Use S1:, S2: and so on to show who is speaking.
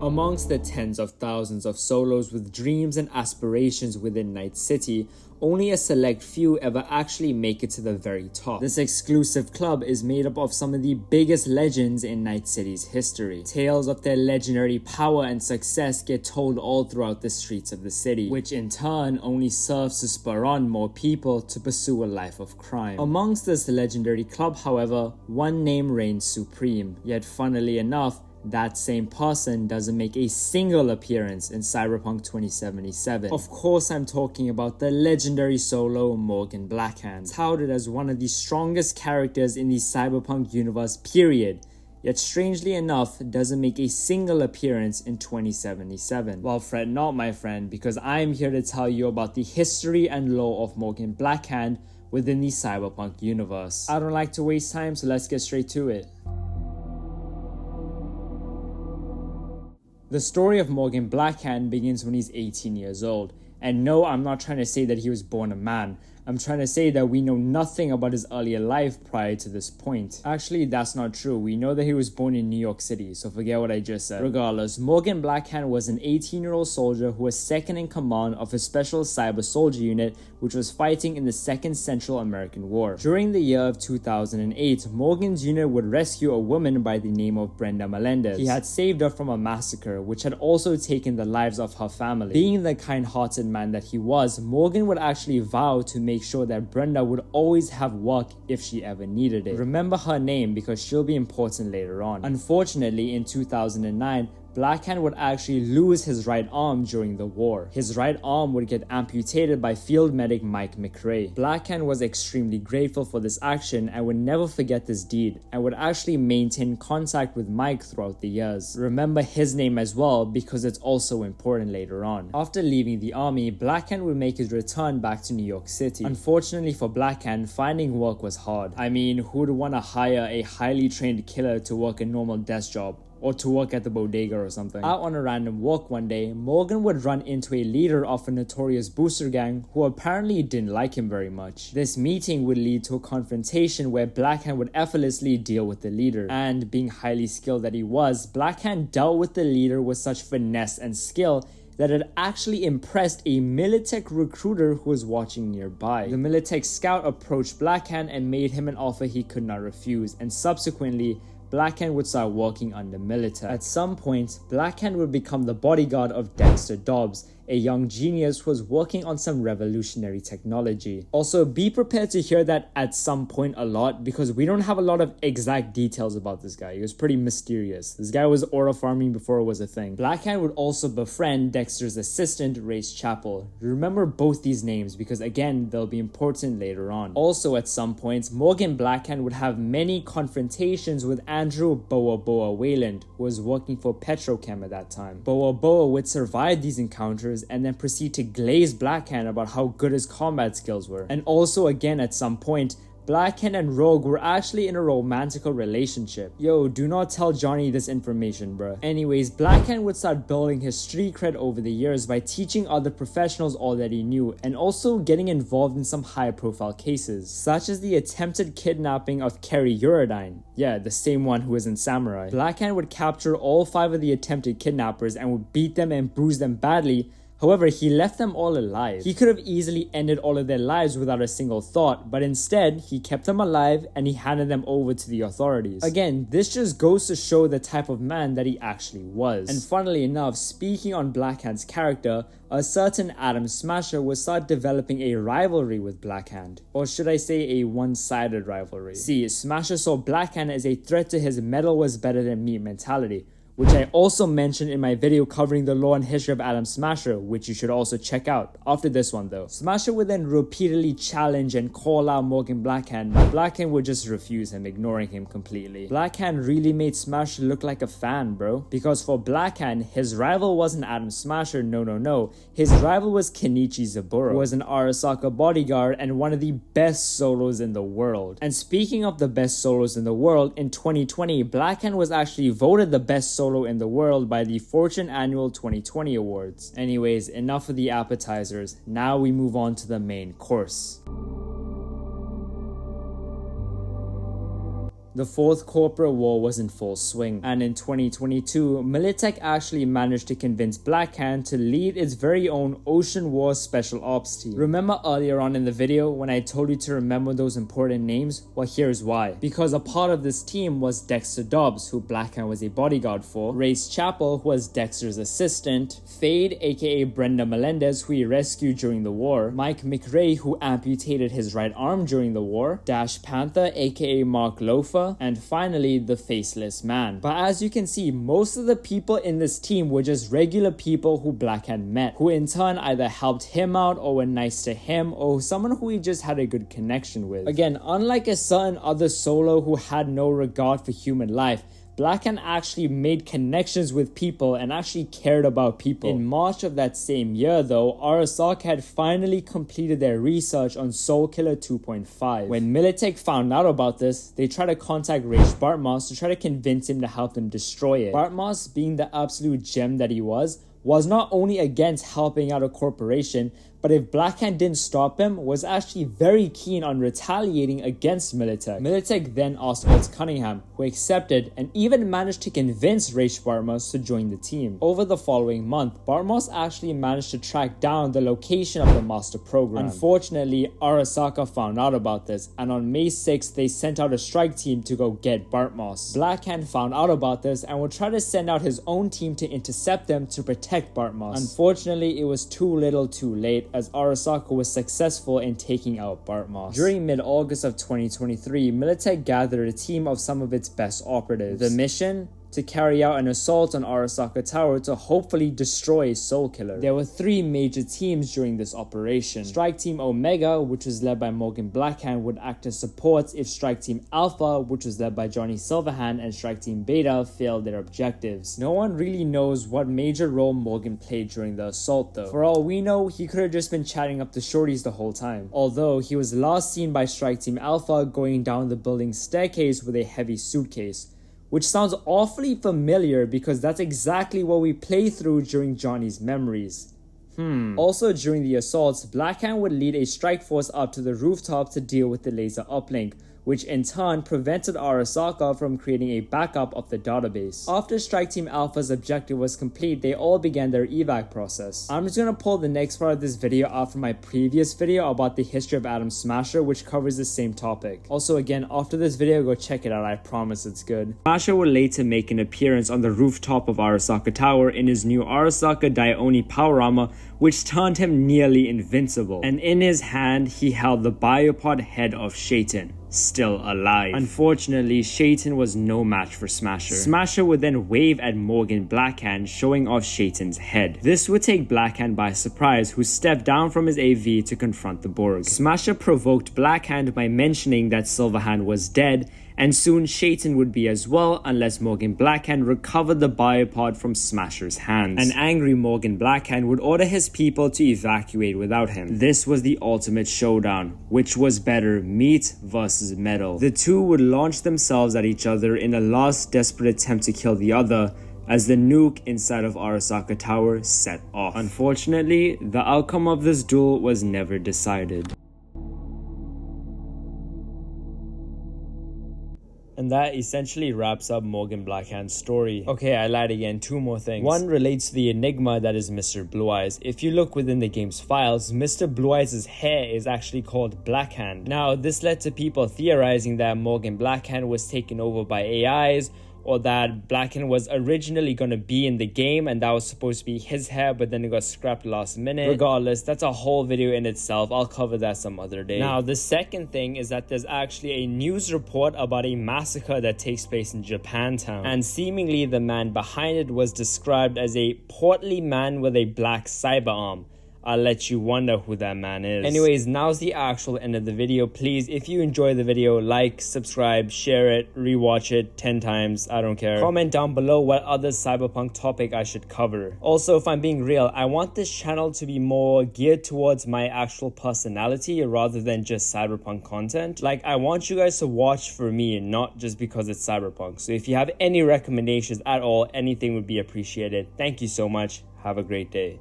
S1: Amongst the tens of thousands of solos with dreams and aspirations within Night City, only a select few ever actually make it to the very top. This exclusive club is made up of some of the biggest legends in Night City's history. Tales of their legendary power and success get told all throughout the streets of the city, which in turn only serves to spur on more people to pursue a life of crime. Amongst this legendary club, however, one name reigns supreme, yet funnily enough, that same person doesn't make a single appearance in Cyberpunk 2077. Of course, I'm talking about the legendary solo Morgan Blackhands, touted as one of the strongest characters in the Cyberpunk universe, period. Yet strangely enough, doesn't make a single appearance in 2077. Well, fret not, my friend, because I am here to tell you about the history and lore of Morgan Blackhand within the Cyberpunk universe. I don't like to waste time, so let's get straight to it. The story of Morgan Blackhand begins when he's 18 years old. And no, I'm not trying to say that he was born a man. I'm trying to say that we know nothing about his earlier life prior to this point. Actually, that's not true. We know that he was born in New York City, so forget what I just said. Regardless, Morgan Blackhand was an 18-year-old soldier who was second in command of a special cyber soldier unit which was fighting in the Second Central American War. During the year of 2008, Morgan's unit would rescue a woman by the name of Brenda Melendez. He had saved her from a massacre which had also taken the lives of her family. Being the kind-hearted man that he was, Morgan would actually vow to make sure that Brenda would always have work if she ever needed it. Remember her name because she'll be important later on. Unfortunately, in 2009, Blackhand would actually lose his right arm during the war. His right arm would get amputated by field medic Mike McRae. Blackhand was extremely grateful for this action and would never forget this deed, and would actually maintain contact with Mike throughout the years. Remember his name as well because it's also important later on. After leaving the army, Blackhand would make his return back to New York City. Unfortunately for Blackhand, finding work was hard. I mean, who'd want to hire a highly trained killer to work a normal desk job? Or to work at the bodega or something. Out on a random walk one day, Morgan would run into a leader of a notorious booster gang who apparently didn't like him very much. This meeting would lead to a confrontation where Blackhand would effortlessly deal with the leader. And being highly skilled that he was, Blackhand dealt with the leader with such finesse and skill that it actually impressed a Militech recruiter who was watching nearby. The Militech scout approached Blackhand and made him an offer he could not refuse, and subsequently, Blackhand would start working under Militech. At some point, Blackhand would become the bodyguard of Dexter Dobbs, a young genius who was working on some revolutionary technology. Also, be prepared to hear that at some point a lot because we don't have a lot of exact details about this guy. He was pretty mysterious. This guy was aura farming before it was a thing. Blackhand would also befriend Dexter's assistant, Race Chapel. Remember both these names because again, they'll be important later on. Also, at some point, Morgan Blackhand would have many confrontations with Andrew Boa Boa Wayland, who was working for Petrochem at that time. Boa Boa would survive these encounters and then proceed to glaze Blackhand about how good his combat skills were. And also again at some point, Blackhand and Rogue were actually in a romantical relationship. Yo, do not tell Johnny this information, bruh. Anyways, Blackhand would start building his street cred over the years by teaching other professionals all that he knew and also getting involved in some high profile cases, such as the attempted kidnapping of Kerry Uridine. Yeah, the same one who was in Samurai. Blackhand would capture all 5 of the attempted kidnappers and would beat them and bruise them badly. However, he left them all alive. He could have easily ended all of their lives without a single thought, but instead, he kept them alive and he handed them over to the authorities. Again, this just goes to show the type of man that he actually was. And funnily enough, speaking on Blackhand's character, a certain Adam Smasher would start developing a rivalry with Blackhand. Or should I say a one-sided rivalry. See, Smasher saw Blackhand as a threat to his metal was better than me mentality, which I also mentioned in my video covering the lore and history of Adam Smasher, which you should also check out after this one though. Smasher would then repeatedly challenge and call out Morgan Blackhand, but Blackhand would just refuse him, ignoring him completely. Blackhand really made Smasher look like a fan, bro. Because for Blackhand, his rival wasn't Adam Smasher, no. His rival was Kenichi Zaburo, who was an Arasaka bodyguard and one of the best solos in the world. And speaking of the best solos in the world, in 2020, Blackhand was actually voted the best solo in the world by the Fortune Annual 2020 Awards. Anyways, enough of the appetizers. Now we move on to the main course. the fourth corporate war was in full swing, and in 2022, Militech actually managed to convince Blackhand to lead its very own Ocean War Special Ops team. Remember earlier on in the video when I told you to remember those important names? Well, here's why. Because a part of this team was Dexter Dobbs, who Blackhand was a bodyguard for, Race Chappell, who was Dexter's assistant, Fade aka Brenda Melendez, who he rescued during the war, Mike McRae, who amputated his right arm during the war, Dash Panther aka Mark Lofa, and finally the Faceless Man. But as you can see, most of the people in this team were just regular people who Blackhand met, who in turn either helped him out or were nice to him, or someone who he just had a good connection with. Again, unlike a certain other solo who had no regard for human life, Blackhand actually made connections with people and actually cared about people. In March of that same year though, Arasaka had finally completed their research on Soulkiller 2.5. When Militech found out about this, they tried to contact Raish Bartmoss to try to convince him to help them destroy it. Bartmoss, being the absolute gem that he was not only against helping out a corporation, but if Blackhand didn't stop him, was actually very keen on retaliating against Militech. Militech then asked Alt Cunningham, who accepted and even managed to convince Raish Bartmoss to join the team. Over the following month, Bartmoss actually managed to track down the location of the master program. Unfortunately, Arasaka found out about this, and on May 6th, they sent out a strike team to go get Bartmoss. Blackhand found out about this and would try to send out his own team to intercept them to protect Bartmoss. Unfortunately, it was too little too late, as Arasaka was successful in taking out Bartmoss. During mid-August of 2023, Militech gathered a team of some of its best operatives. The mission? To carry out an assault on Arasaka Tower to hopefully destroy Soulkiller. There were three major teams during this operation. Strike Team Omega, which was led by Morgan Blackhand, would act as supports if Strike Team Alpha, which was led by Johnny Silverhand, and Strike Team Beta failed their objectives. No one really knows what major role Morgan played during the assault though. For all we know, he could have just been chatting up the shorties the whole time. Although he was last seen by Strike Team Alpha going down the building's staircase with a heavy suitcase, which sounds awfully familiar because that's exactly what we play through during Johnny's memories. Also during the assaults, Blackhand would lead a strike force up to the rooftop to deal with the laser uplink, which in turn prevented Arasaka from creating a backup of the database. After Strike Team Alpha's objective was complete, they all began their evac process. I'm just gonna pull the next part of this video out from my previous video about the history of Adam Smasher, which covers the same topic. Also again, after this video, go check it out, I promise it's good. Smasher would later make an appearance on the rooftop of Arasaka Tower in his new Arasaka Daioni power armor, which turned him nearly invincible. And in his hand, he held the biopod head of Shaitan, still alive. Unfortunately, Shaitan was no match for Smasher. Smasher would then wave at Morgan Blackhand, showing off Shaitan's head. This would take Blackhand by surprise, who stepped down from his AV to confront the Borg. Smasher provoked Blackhand by mentioning that Silverhand was dead, and soon Shaitan would be as well unless Morgan Blackhand recovered the biopod from Smasher's hands. An angry Morgan Blackhand would order his people to evacuate without him. This was the ultimate showdown. Which was better, meat versus metal? The two would launch themselves at each other in a last desperate attempt to kill the other, as the nuke inside of Arasaka Tower set off. Unfortunately, the outcome of this duel was never decided. And that essentially wraps up Morgan Blackhand's story. Okay, I lied again, two more things. One relates to the enigma that is Mr. Blue Eyes. If you look within the game's files, Mr. Blue Eyes' hair is actually called Blackhand. Now, this led to people theorizing that Morgan Blackhand was taken over by AIs, or that Blackhand was originally going to be in the game and that was supposed to be his hair, but then it got scrapped last minute. Regardless, that's a whole video in itself. I'll cover that some other day. Now, the second thing is that there's actually a news report about a massacre that takes place in Japantown, and seemingly the man behind it was described as a portly man with a black cyber arm. I'll let you wonder who that man is. Anyways, now's the actual end of the video. Please, if you enjoy the video, like, subscribe, share it, rewatch it 10 times, I don't care. Comment down below what other cyberpunk topic I should cover. Also, if I'm being real, I want this channel to be more geared towards my actual personality rather than just cyberpunk content. Like, I want you guys to watch for me, not just because it's cyberpunk. So if you have any recommendations at all, anything would be appreciated. Thank you so much. Have a great day.